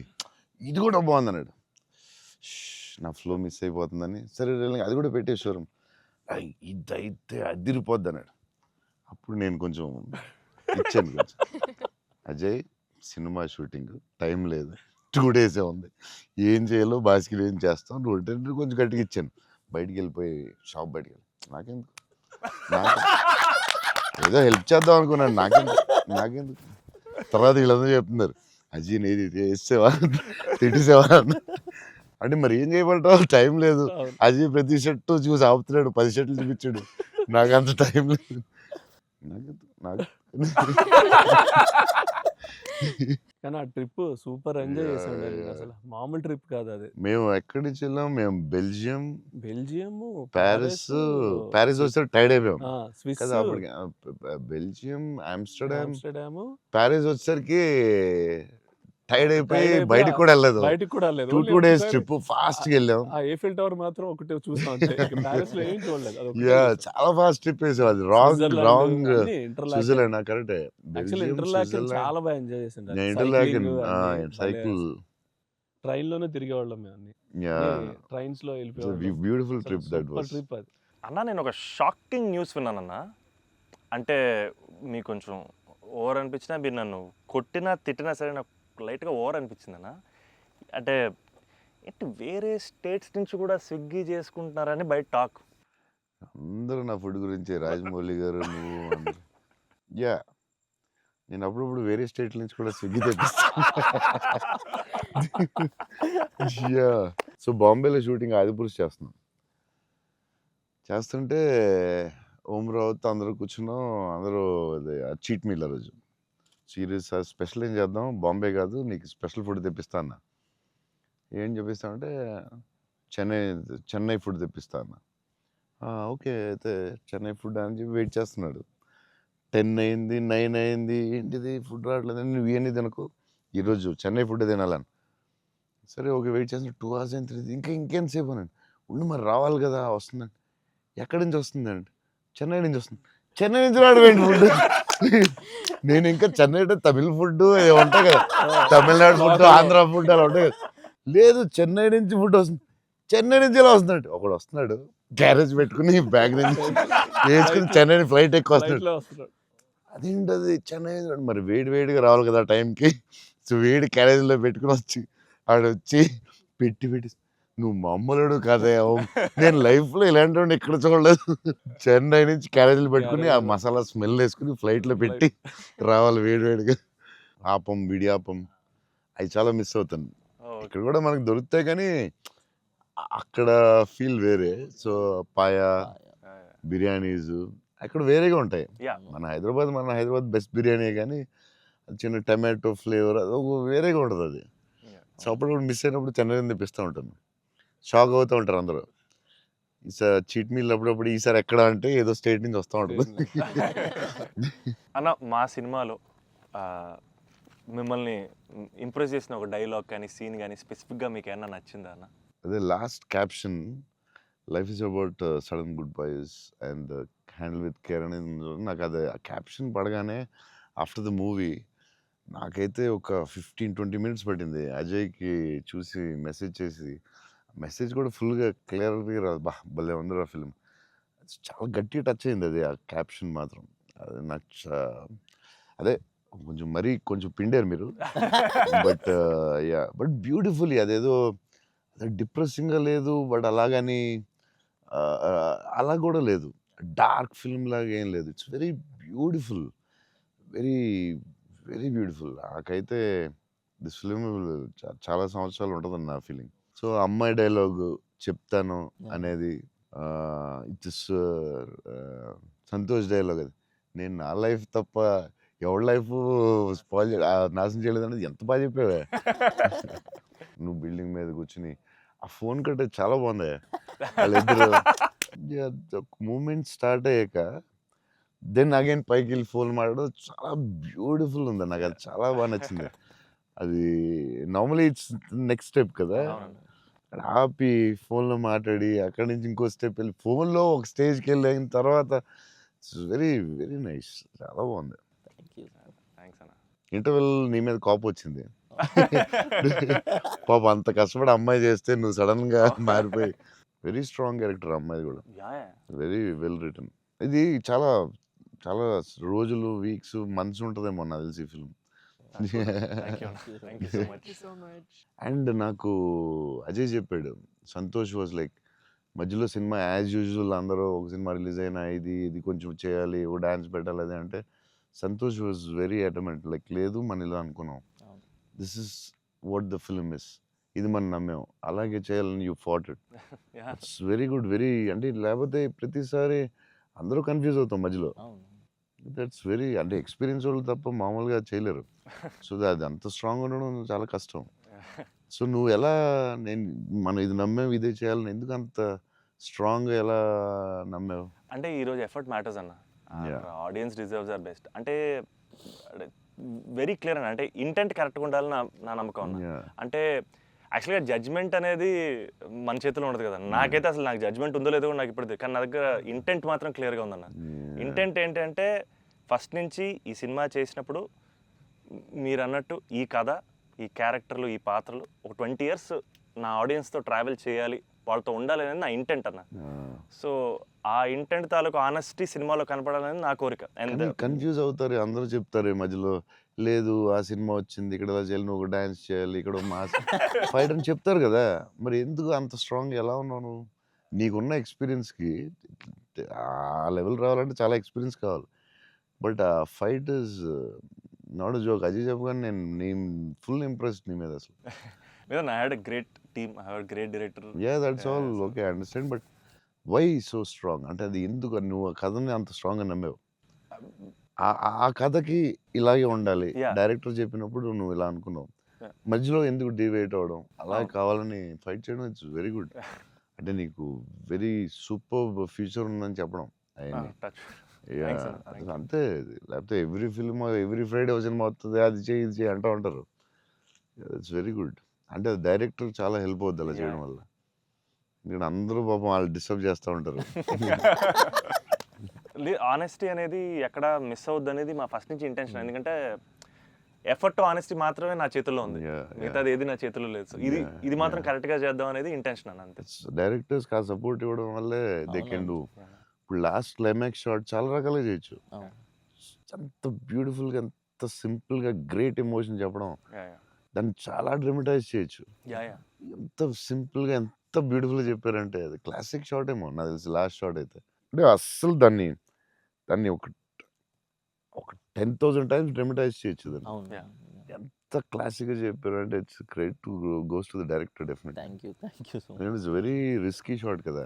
ఇది కూడా బాగుంది అన్నాడు. నా ఫ్లో మిస్ అయిపోతుందని, సరే డార్లింగ్ అది కూడా పెట్టే షోరూమ్, ఇదైతే అదిరిపోద్ది అన్నాడు. అప్పుడు నేను కొంచెం ఇచ్చాను కొంచెం. అజయ్ సినిమా షూటింగ్ టైం లేదు, 2 days ఉంది, ఏం చేయాలో బాస్కి ఏం చేస్తాం, నువ్వు కొంచెం గట్టిగా ఇచ్చాను. బయటికి వెళ్ళిపోయి షాప్ బయటికి వెళ్ళి నాకెందుకు, ఏదో హెల్ప్ చేద్దాం అనుకున్నాను, నాకెందుకు. తర్వాత వీళ్ళందరూ చెప్తున్నారు అజయ్ నేది వేసేవా తిట్టేసేవా అంటే మరి ఏం చేయమంటావు, టైం లేదు. అజయ్ ప్రతి షర్టు చూసి ఆపుతున్నాడు, 10 షర్ట్లు చూపించాడు, నాకు అంత టైం లేదు. నాకు కానీ ఆ ట్రిప్ సూపర్ ఎంజాయ్ చేసాడు. అసలు మామూలు ట్రిప్ కాదు అది. మేము ఎక్కడి నుంచి వెళ్ళాం, మేము బెల్జియం ప్యారిస్ ప్యారిస్ వస్తే టైర్డ్ అయిపోయాం స్విస్ కదా. అప్పటికి బెల్జియం ఆమ్స్టర్డామ్ ఆమ్స్టర్డామ్ ప్యారిస్ వచ్చేసరికి టైర్డ్ అయిపోయి బయటకు కూడా వెళ్ళలేదు. 2 days ట్రిప్ ఫాస్ట్ గా వెళ్ళాం. ఆ ఏఫిల్ టవర్ మాత్రం ఒకటి చూసాం అంతే. ప్యారిస్ లో ఏం చూడలేదు. చాలా ఫాస్ట్ ట్రిప్ వేసాం. అది రాంగ్ స్విట్జర్లాండ్ కరెక్ట్. చాలా బాగా ఎంజాయ్ చేసాం. సైకిల్ ట్రైన్ లోనే తిరిగేవాళ్ళం మేము అన్ని. ట్రైన్స్ లో వెళ్ళిపోయాం. Beautiful trip that was. Trip అది. అన్న నేను ఒక షాకింగ్ న్యూస్ విన్నానన్న. అంటే మీకు కొంచెం ఓవర్ అనిపించినా, మీరు నన్ను కొట్టినా తిట్టినా సరే నాకు లైట్గా ఓవర్ అనిపించింది అన్న. అంటే ఏంటి వేరే స్టేట్స్ నుంచి కూడా స్విగ్గీ చేసుకుంటున్నారని బయట టాక్. అందరూ నా ఫుడ్ గురించి రాజమౌళి గారు నువ్వు యా నేను అప్పుడప్పుడు వేరే స్టేట్ల నుంచి కూడా స్విగ్గీ తెప్పిస్తాను. యా సో బాంబేలో షూటింగ్ ఆదిపురుష్ చేస్తుంటే ఓం రావుతో అందరూ కూర్చున్నాం. అందరూ చీట్ మీల్ ఆ రోజు సీరియస్ స్పెషల్ ఏం చేద్దాం, బాంబే కాదు నీకు స్పెషల్ ఫుడ్ తెప్పిస్తా అన్న. ఏం చెప్పిస్తామంటే చెన్నై ఫుడ్ తెప్పిస్తా అన్న. ఓకే అయితే చెన్నై ఫుడ్ అని చెప్పి వెయిట్ చేస్తున్నాడు. 10 అయింది, 9 అయింది, ఏంటిది ఫుడ్ రావట్లేదు, నువ్వు ఏంటి తినకు, ఈరోజు చెన్నై ఫుడ్ తినాలని. సరే ఓకే వెయిట్ చేస్తున్నా. 2 hours అయింది, ఇంకెంతసేపు అనండి. ఉండి మరి రావాలి కదా, వస్తుందండి. ఎక్కడి నుంచి వస్తుందండి? చెన్నై నుంచి వస్తుంది. చెన్నై నుంచి రాడు ఫుడ్ నేను ఇంకా చెన్నై అంటే తమిళ ఫుడ్ ఉంటాయి కదా, తమిళనాడు ఫుడ్, ఆంధ్ర ఫుడ్ అలా ఉంటాయి కదా. లేదు చెన్నై నుంచి ఫుడ్ వస్తుంది, చెన్నై నుంచి ఇలా వస్తున్నాడు. ఒకడు వస్తున్నాడు గ్యారేజ్ పెట్టుకుని బ్యాగ్ నుంచి వేసుకుని చెన్నై ఫ్లైట్ ఎక్కువ వస్తున్నాడు. ఫ్లైట్లో వస్తున్నాడు. అదేంటది చెన్నై మరి వేడి వేడిగా రావాలి కదా టైంకి. సో వేడి క్యారేజ్లో పెట్టుకుని వచ్చి ఆడొచ్చి పెట్టి నువ్వు మామూలుడు కాదే, నేను లైఫ్లో ఇలాంటి వాడిని ఎక్కడ చూడలేదు. చెన్నై నుంచి క్యారేజీలు పెట్టుకుని ఆ మసాలా స్మెల్ వేసుకుని ఫ్లైట్లో పెట్టి రావాలి వేడి వేడిగా. ఆపం, విడియాపం అవి చాలా మిస్ అవుతాను. ఇక్కడ కూడా మనకు దొరుకుతాయి కానీ అక్కడ ఫీల్ వేరే. సో పాయా బిర్యానీస్ అక్కడ వేరేగా ఉంటాయి. మన హైదరాబాద్ బెస్ట్ బిర్యానీ, కానీ చిన్న టమాటో ఫ్లేవర్ అది ఒక వేరేగా ఉంటుంది అది. సో అప్పుడు కూడా మిస్ అయినప్పుడు చెన్నై తెప్పిస్తూ ఉంటాను. షాక్ అవుతూ ఉంటారు అందరూ. ఈసారి చీట్ మీల్ అప్పుడప్పుడు ఈసారి ఎక్కడ అంటే ఏదో స్టేట్ నుంచి వస్తూ ఉంటుంది. అన్న మా సినిమాలో మిమ్మల్ని ఇంప్రెస్ చేసిన ఒక డైలాగ్ కానీ సీన్ కానీ స్పెసిఫిక్గా మీకు ఏమన్నా నచ్చిందా అన్న? అదే last caption, life is about sudden good boys and handle with care అనేది. నాకు అది ఆ క్యాప్షన్ పడగానే ఆఫ్టర్ ద మూవీ నాకైతే ఒక 15-20 మినిట్స్ పట్టింది అజయ్కి చూసి మెసేజ్ చేసి. మెసేజ్ కూడా ఫుల్గా క్లియర్గా రాదు. భలే ఉంది ఆ ఫిల్మ్. చాలా గట్టిగా టచ్ అయింది అది, ఆ క్యాప్షన్ మాత్రం. అది నాకు అదే కొంచెం పిండారు మీరు. బట్ బ్యూటిఫుల్లీ అదేదో డిప్రెసింగ్గా లేదు, బట్ అలాగని అలా కూడా లేదు, డార్క్ ఫిల్మ్ లాగా ఏం లేదు. It's very beautiful, very very beautiful. నాకైతే దిస్ ఫిలిం చాలా సంవత్సరాలు ఉంటుందని నా ఫీలింగ్. సో అమ్మాయి డైలాగు చెప్తాను అనేది ఇట్స్ సంతోష్ డైలాగ్. అది నేను నా లైఫ్ తప్ప ఎవరి లైఫ్ స్పాయిల్ నాశనం చేయలేదు అనేది ఎంత బాగా చెప్పావే. నువ్వు బిల్డింగ్ మీద కూర్చుని ఆ ఫోన్ కట్టే చాలా బాగుంది. వాళ్ళిద్దరు మూమెంట్ స్టార్ట్ అయ్యాక దెన్ అగైన్ పైకి వెళ్ళి ఫోన్ మాట్లాడడం చాలా బ్యూటిఫుల్ ఉంది. నాకు అది చాలా బాగా నచ్చింది. అది నార్మలీ ఇట్స్ నెక్స్ట్ స్టెప్ కదా, ఆపి ఫోన్లో మాట్లాడి అక్కడి నుంచి ఇంకో స్టెప్ వెళ్ళి ఫోన్లో ఒక స్టేజ్కి వెళ్ళిన తర్వాత ఇట్స్ వెరీ వెరీ నైస్, చాలా బాగుంది. థ్యాంక్స్ అన్న. ఇంటర్వెల్ నీ మీద కోపం వచ్చింది పాప, అంత కష్టపడి అమ్మాయి చేస్తే నువ్వు సడన్ గా మారిపోయి. వెరీ స్ట్రాంగ్ క్యారెక్టర్ అమ్మాయిది కూడా, వెరీ వెల్ రిటర్న్. ఇది చాలా చాలా రోజులు, వీక్స్, మంత్స్ ఉంటుందేమో నాకు తెలిసి ఫిల్మ్. అండ్ నాకు అజయ్ చెప్పాడు, సంతోష్ వాజ్ లైక్ మధ్యలో సినిమా యాజ్ యూజువల్ అందరూ ఒక సినిమా రిలీజ్ అయినా ఇది కొంచెం చేయాలి, ఓ డాన్స్ పెట్టాలి అది అంటే, సంతోష్ వాజ్ వెరీ అటమెంట్ లైక్ లేదు మన ఇలా అనుకున్నాం, this is what the film is, ఇది మనం నమ్మాం, అలాగే చేయాలని you fat it. It's very good, very అంటే లేకపోతే ప్రతిసారి అందరూ కన్ఫ్యూజ్ అవుతాం మధ్యలో. దట్స్ వెరీ అంటే ఎక్స్పీరియన్స్ వాళ్ళు తప్ప మామూలుగా చేయలేరు. సో అది అంత స్ట్రాంగ్ ఉండడం చాలా కష్టం. సో నువ్వు ఎలా మనం ఇది నమ్మావు ఇదే చేయాలని ఎందుకు అంత స్ట్రాంగ్గా ఎలా నమ్మావు? అంటే ఈరోజు ఎఫర్ట్ మ్యాటర్స్ అన్న, ఆడియన్స్ డిజర్వ్స్ ఆర్ బెస్ట్ అంటే వెరీ క్లియర్ అన్న. అంటే ఇంటెంట్ కరెక్ట్గా ఉండాలని నా నమ్మకం అన్న. అంటే యాక్చువల్గా జడ్జ్మెంట్ అనేది మన చేతిలో ఉండదు కదా. నాకైతే అసలు నాకు జడ్జ్మెంట్ ఉందో లేదో నాకు ఇప్పుడు, కానీ నా దగ్గర ఇంటెంట్ మాత్రం క్లియర్గా ఉందన్న. ఇంటెంట్ ఏంటంటే ఫస్ట్ నుంచి ఈ సినిమా చేసినప్పుడు మీరు అన్నట్టు ఈ కథ, ఈ క్యారెక్టర్లు, ఈ పాత్రలు ఒక 20 years నా ఆడియన్స్తో ట్రావెల్ చేయాలి, వాళ్ళతో ఉండాలి అనేది నా ఇంటెంట్ అన్న. సో ఆ ఇంటెంట్ తాలూకు ఆనెస్టీ సినిమాలో కనపడాలనేది నా కోరిక. అండ్ కన్ఫ్యూజ్ అవుతారు అందరూ, చెప్తారు మధ్యలో లేదు ఆ సినిమా వచ్చింది ఇక్కడ ఇలా చేయాలి, నువ్వు డాన్స్ చేయాలి, ఇక్కడ మాస్ ఫైట్ అని చెప్తారు కదా. మరి ఎందుకు అంత స్ట్రాంగ్ ఎలా ఉన్నావు? నీకున్న ఎక్స్పీరియన్స్కి ఆ లెవెల్ రావాలంటే చాలా ఎక్స్పీరియన్స్ కావాలి. బట్ ఆ fight is not joke. Ajay చెప్పగానే నేను ఫుల్ ఇంప్రెస్డ్ నీ మీద అసలు. I had a great team, I had a great director. Yeah, that's all okay, I understand, but why so strong? అంటే అది ఎందుకు నువ్వు ఆ కథని అంత స్ట్రాంగ్గా నమ్మావు? ఆ కథకి ఇలాగే ఉండాలి, డైరెక్టర్ చెప్పినప్పుడు నువ్వు ఇలా అనుకున్నావు, మధ్యలో ఎందుకు డివైట్ అవ్వడం, అలా కావాలని ఫైట్ చేయడం, ఇట్స్ వెరీ గుడ్. అంటే నీకు వెరీ సూపర్ ఫ్యూచర్ ఉందని చెప్పడం అవన్నీ. అంతే, లేకపోతే every film every Friday cinema వస్తుంది, అది చేయి ఇది చేయి అంటూ ఉంటారు. It's very good. అంటే డైరెక్టర్ చాలా హెల్ప్ అవుద్ది అలా చేయడం వల్ల. ఇక్కడ అందరూ పాపం వాళ్ళు డిస్టర్బ్ చేస్తూ ఉంటారు. ఆనెస్టీ అనేది ఎక్కడ మిస్ అవుద్ది అనేది మా ఫస్ట్ నుంచి ఇంటెన్షన్. ఎందుకంటే ఎఫర్ట్ ఆనెస్టీ మాత్రమే నా చేతుల్లో ఉంది, మిగతాది ఏది నా చేతుల్లో లేదు. సో ఇది మాత్రం కరెక్ట్గా చేద్దాం అనేది ఇంటెన్షన్ అని అంతే. డైరెక్టర్స్ కా సపోర్ట్ ఇవ్వడం వల్లే దే కెన్ డూ. ఇప్పుడు లాస్ట్ క్లైమాక్స్ షాట్ చాలా రకాలుగా చేయొచ్చు. అంత బ్యూటిఫుల్గా, ఎంత సింపుల్గా గ్రేట్ ఎమోషన్ చెప్పడం, దాన్ని చాలా డ్రమటైజ్ చేయొచ్చు. ఎంత సింపుల్గా, ఎంత బ్యూటిఫుల్గా చెప్పారంటే అది క్లాసిక్ షాట్ ఏమో నాకు తెలిసి లాస్ట్ షాట్ అయితే. అంటే అస్సలు దాన్ని ఒక 10,000 టైమ్స్ డ్రమటైజ్ చేయొచ్చు దాన్ని. ఎంత క్లాసిక్గా చెప్పారు అంటే it's great to goes to the director definitely. Thank you so much. It's very risky shot కదా,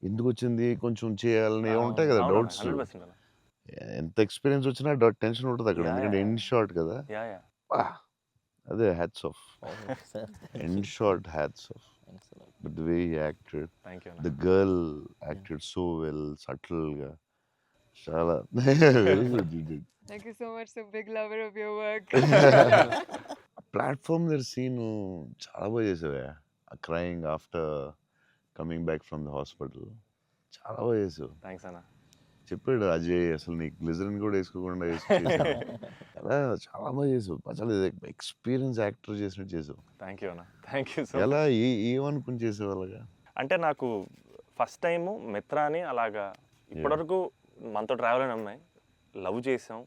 ఎందుకు వచ్చింది కొంచెం చేయాలని ఉంటాయి కదా డౌట్స్. ఎంత ఎక్స్పీరియన్స్ వచ్చినా టెన్షన్ ఉంటుంది అక్కడ, ఎందుకంటే ఎండ్ షాట్ కదా. అదే hats off, end shot hats off. But the way he acted, the girl acted so well, సటిల్గా, చాలా very good. Thank you so much. So big lover of your work. Platform దగ్గర scene చాలా బాగా చేసావా, crying after coming back from the hospital, చాలా బాగా చేసావు. Thanks అన్న. చెప్పాడు అజయ్, అసలు నీకు గ్లిజరిన్ కూడా వేసుకోకుండా అలా చాలా బాగా చేసావు. చాలా ఎక్స్పీరియన్స్ యాక్టర్ చేసినట్టు చేసావు. థ్యాంక్ యూ అన్న, థ్యాంక్ యూ సో. ఎలా ఏమనుకుని చేసావు అలాగా? అంటే నాకు ఫస్ట్ టైము మిత్రాని అలాగా ఇప్పటివరకు మనతో ట్రావెల్ అయిన అమ్మాయి లవ్ చేసాం,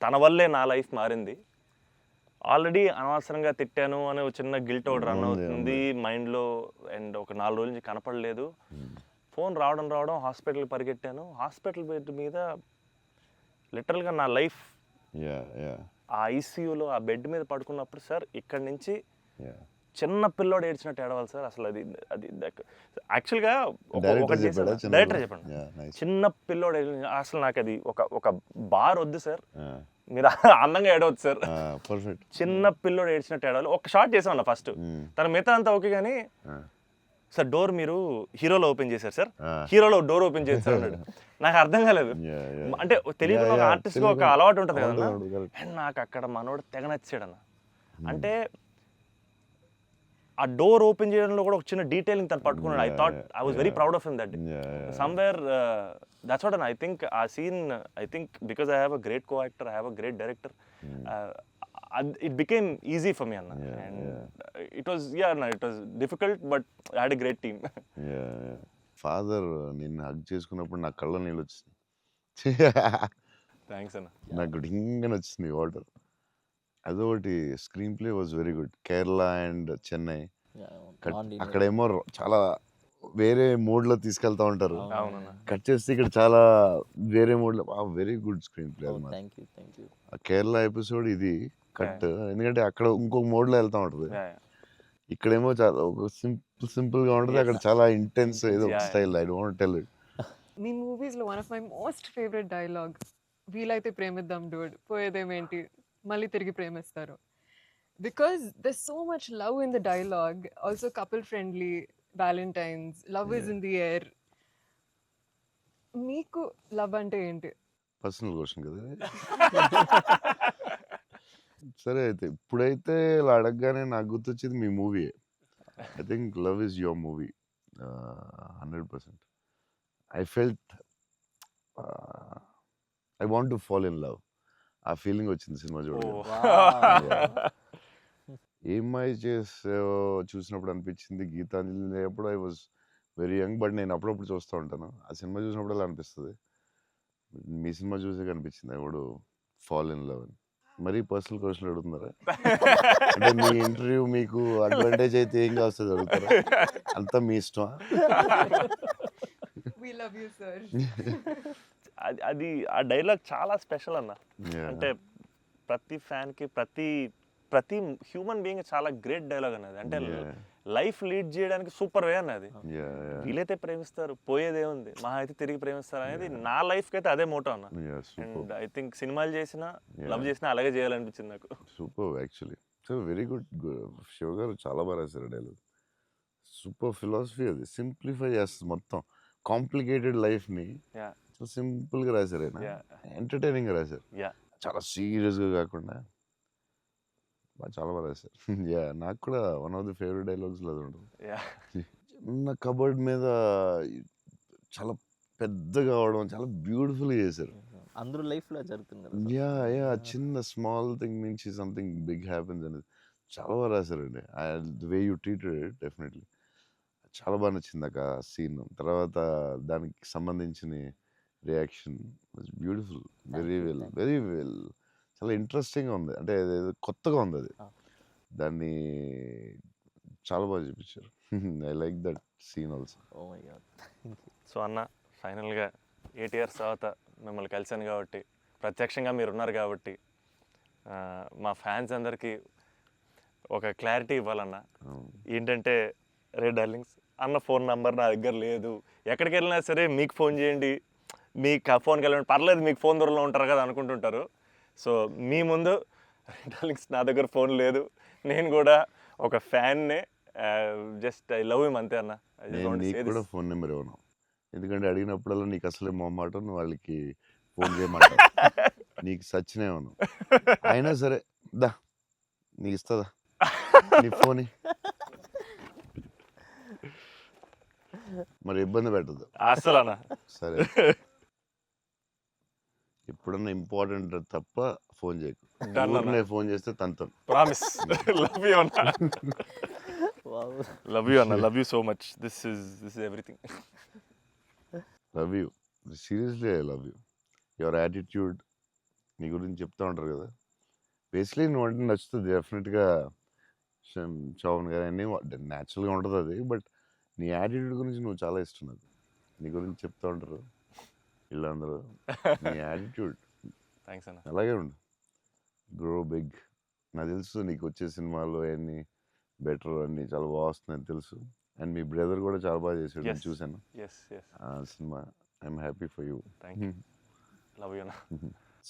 తన వల్లే నా లైఫ్ మారింది. ఆల్రెడీ అనవసరంగా తిట్టాను అనే ఒక చిన్న గిల్ట్ ఒకటి రన్ అవుతుంది మైండ్లో. అండ్ ఒక 4 రోజుల నుంచి కనపడలేదు. ఫోన్ రావడం హాస్పిటల్కి పరిగెట్టాను. హాస్పిటల్ బెడ్ మీద లిటరల్గా నా లైఫ్ ఆ ఐసీయూలో ఆ బెడ్ మీద పడుకున్నప్పుడు, సార్ ఇక్కడి నుంచి చిన్న పిల్లోడు ఏడ్చినట్టు ఏడవాలి సార్. అసలు అది అది యాక్చువల్గా డైరెక్టర్ చెప్పండి, చిన్న పిల్లోడు అసలు నాకు అది ఒక బార్ వద్దు సార్, మీరు అందంగా ఏడవద్దు సార్, చిన్న పిల్లోడు ఏడ్చినట్టు ఏడవాలి. ఒక షాట్ చేసామన్న ఫస్ట్, తన మిగతా అంతా ఓకే కానీ సార్ డోర్ మీరు హీరోలో ఓపెన్ చేశారు సార్, హీరోలో డోర్ ఓపెన్ చేశారు అన్నాడు. నాకు అర్థం కాలేదు. అంటే తెలియకుండా ఒక ఆర్టిస్ట్కి ఒక అలవాటు ఉంటుంది కదన్నా. అండ్ నాకు అక్కడ మనోడు తెగ నచ్చాడు అన్న. అంటే ఆ డోర్ ఓపెన్ చేయడంలో కూడా ఒక చిన్న డీటెయిలింగ్ తను పట్టుకున్నాడు. I thought I was very proud of him that day. Somewhere that's what. I think ఆ scene, I think because I have a great co actor, I have a great director, it became easy for me, Anna. And it was difficult, but I had a great team. Father నిన్ను hug చేసుకున్నప్పుడు నా కళ్ళ నీళ్ళు వచ్చింది. Thanks అన్న. నాకు డింగని వచ్చింది water. అదొకటి. Screen play was very good. Kerala and Chennai అక్కడేమో చాలా వేరే మోడ్లో తీసుకెళ్తా ఉంటారు, కట్ చేస్తే ఇక్కడ చాలా వేరే మోడ్లో. Very good screen play. ఆ కేరళ ఎపిసోడ్ ఇది కట్, ఎందుకంటే అక్కడ ఇంకొక మోడ్లో వెళ్తా ఉంటుంది, ఇక్కడేమో చాలా ఒక సింపుల్గా ఉంటుంది, అక్కడ చాలా ఇంటెన్స్ ఏదో style. I don't tell it. మీ మూవీస్లో one of my most favourite dialogue, వీలైతే ప్రేమిద్దాం డూడ్, పోయేదేమేంటి మళ్ళీ తిరిగి ప్రేమిస్తారు. Because there so much love in the dialogue. Also couple friendly, Valentine's, love is in the air. మీకు లవ్ అంటే ఏంటి? పర్సనల్ క్వశ్చన్ కదా. సరే అయితే ఇప్పుడైతే ఇలా అడగగానే నాకు గుర్తొచ్చేది మీ movie. I think love is your movie 100%. I felt I want to fall in love. ఆ ఫీలింగ్ వచ్చింది సినిమా చూడగానే. ఏమై చేసావో చూసినప్పుడు అనిపించింది, గీతాంజలి అప్పుడు I was very young, but నేను అప్పుడప్పుడు చూస్తూ ఉంటాను. ఆ సినిమా చూసినప్పుడు అలా అనిపిస్తుంది. మీ సినిమా చూసే కనిపించింది I would fall in love అని. మరీ పర్సనల్ క్వశ్చన్ అడుగుతున్నారా? అంటే మీ ఇంటర్వ్యూ మీకు అడ్వాంటేజ్ అయితే ఏం కావస్తుంది అడుగుతారా? అంతా మీ ఇష్టమా? అది ఆ డైలాగ్ చాలా స్పెషల్ అన్న. అంటే ప్రతి ఫ్యాన్కి, ప్రతి హ్యూమన్ బీయింగ్ చాలా గ్రేట్ డైలాగ్ అన్నది. అంటే లైఫ్ లీడ్ చేయడానికి సూపర్ వే అన్నది. వీలైతే ప్రేమిస్తారు, పోయేదేముంది, మహా అయితే తిరిగి ప్రేమిస్తారు అనేది నా లైఫ్కి అయితే అదే మోటో అన్న. అండ్ ఐ థింక్ సినిమాలు చేసినా లవ్ చేసినా అలాగే చేయాలనిపించింది నాకు. Super actually. So very good. Shiva గారు చాలా బాగా రాశారు డైలాగ్. సూపర్ ఫిలాసఫీ అది. సింప్లిఫై చేస్తుంది మొత్తం కాంప్లికేటెడ్ లైఫ్ని. సో సింపుల్గా రాశారు ఆయన, ఎంటర్టైనింగ్గా రాశారు, చాలా సీరియస్గా కాకుండా చాలా బాగా రాశారు. నాకు కూడా one of the favourite dialogues అది ఉంటుంది. చిన్న కబర్డ్ మీద చాలా పెద్దగా అవడం చాలా బ్యూటిఫుల్గా చేశారు. అందరూ లైఫ్లో జరుగుతుంది కదా యా యా చిన్న స్మాల్ థింగ్ నుంచి సంథింగ్ బిగ్ హ్యాపెన్స్ అనేది చాలా బాగా రాశారండి. The way you treated it definitely చాలా బాగా నచ్చింది ఆ సీన్. తర్వాత దానికి సంబంధించిన reaction beautiful, very well, very well. చాలా ఇంట్రెస్టింగ్గా ఉంది, అంటే అదేదో కొత్తగా ఉంది అది. దాన్ని చాలా బాగా చూపించారు. I like that scene also. Oh my god. So అన్న, ఫైనల్గా 8 ఇయర్స్ తర్వాత మిమ్మల్ని కలిశాను కాబట్టి, ప్రత్యక్షంగా మీరు ఉన్నారు కాబట్టి, మా ఫ్యాన్స్ అందరికీ ఒక క్లారిటీ ఇవ్వాలన్న. ఏంటంటే, రే డార్లింగ్స్, అన్న ఫోన్ నంబర్ నా దగ్గర లేదు, ఎక్కడికి వెళ్ళినా సరే మీకు ఫోన్ చేయండి, మీకు ఫోన్కి వెళ్ళండి, పర్లేదు మీకు ఫోన్ దూరంలో ఉంటారు కదా అనుకుంటుంటారు. సో మీ ముందు డార్లింగ్స్ నా దగ్గర ఫోన్ లేదు, నేను కూడా ఒక ఫ్యాన్నే, జస్ట్ ఐ లవ్ హిమ్ అంతే అన్న. నీకు కూడా ఫోన్ నెంబర్ ఇవ్వను, ఎందుకంటే అడిగినప్పుడల్లా నీకు అసలే మొహమాట, నువ్వు వాళ్ళకి ఫోన్ చేయమంటావు. నీకు సచ్చినే ఇవ్వను. అయినా సరే దా నీకు ఇస్తుందా నీ ఫోన్, మరి ఇబ్బంది పెట్టదు అసలు అన్న. సరే, ఎప్పుడన్నా ఇంపార్టెంట్ తప్ప ఫోన్ చేయకు. ఫోన్ చేస్తే తనతో ప్రామిస్. లవ్ యూ అన్న. వావ్. లవ్ యూ అన్న, love you so much. This is everything. Love you, seriously I love you. Your attitude, నీ గురించి చెప్తూ ఉంటారు కదా, బేసిక్లీ నువ్వు అంటే నచ్చుతుంది డెఫినెట్గా. చౌన్ గారు అన్నీ న్యాచురల్గా ఉంటుంది అది, బట్ నీ యాటిట్యూడ్ గురించి నువ్వు చాలా ఇష్టం నాకు. నీ గురించి చెప్తూ ఉంటారు వీళ్ళందరూ, నీ యాటిట్యూడ్ థ్యాంక్స్ అన్న. అలాగే ఉండు, గ్రో బిగ్. నాకు తెలుసు నీకు వచ్చే సినిమాలు అన్నీ బెటర్ అన్నీ చాలా బాగా వస్తున్నాయని తెలుసు. అండ్ మీ బ్రదర్ కూడా చాలా బాగా చేశాడు, నేను చూశాను ఎస్ ఎస్, ఆ cinema. I'm happy for you. Thank you. Love you అన్న.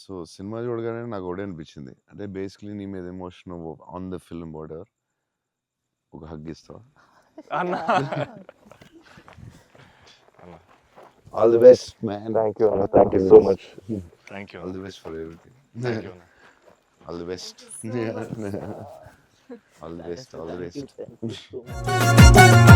సో సినిమా చూడగానే నాకు ఒకటే అనిపించింది, అంటే బేసిక్లీ నీ మీద emotion on the film whatever, ఒక హగ్ ఇస్తావా అన్న. All the best man. Thank you అన్న, thank you so much. Thank you. All the best for everything. Thank you అన్న. All the best. All the best, all the best. Thank you so much.